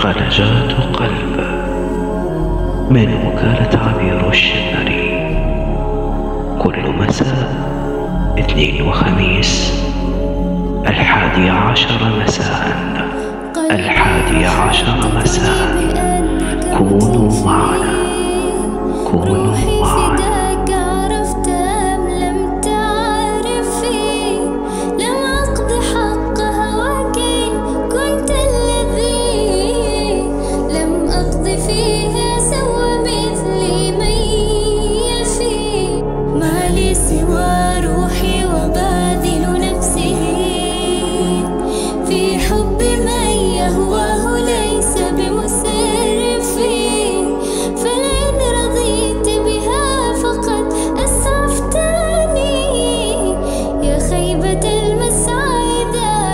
خلجات قلب من وكالة عبير الشمري. كل مساء اثنين وخميس 11 مساء 11 مساء. كونوا معنا، كونوا معنا.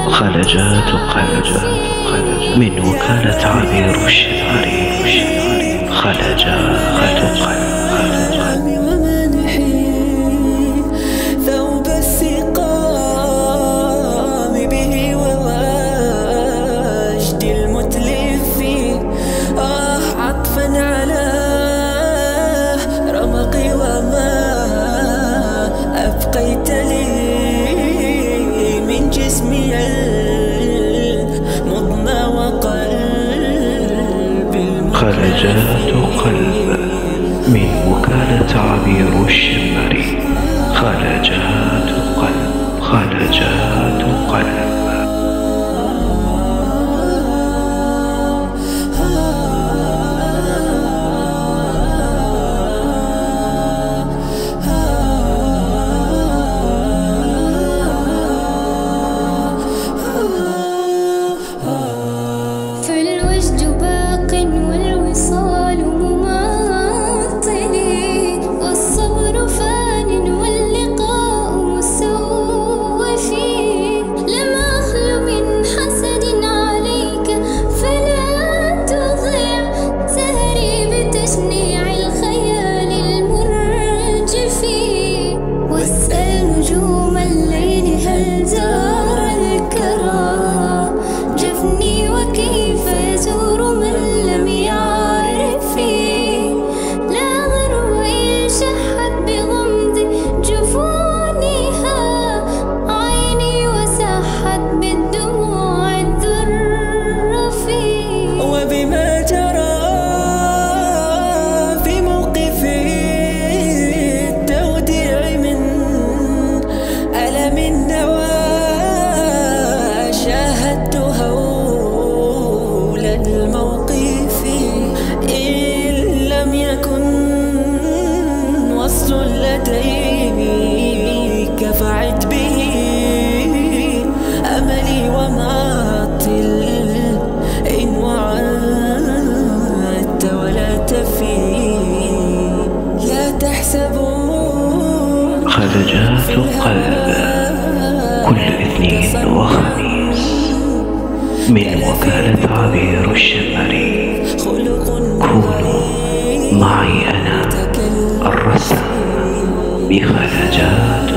خلجات قلب من وكالة عبير الشمري. خلجات قلب. ثوب السقام به ووجد المتلف عطفا على رمقي وما أبقيت لي من جسمي المضنى وقلبي. خلجات قلب من وكالة عبير الشمري. خلجات قلب. خلجات قلب. لديك فعد به أملي ومعطل إن وعدت ولا تفي لا تحسبوا. خلجات قلب كل اثنين وخميس من وكالة عبير الشمري. كونوا معي أنا الرسام بخلجات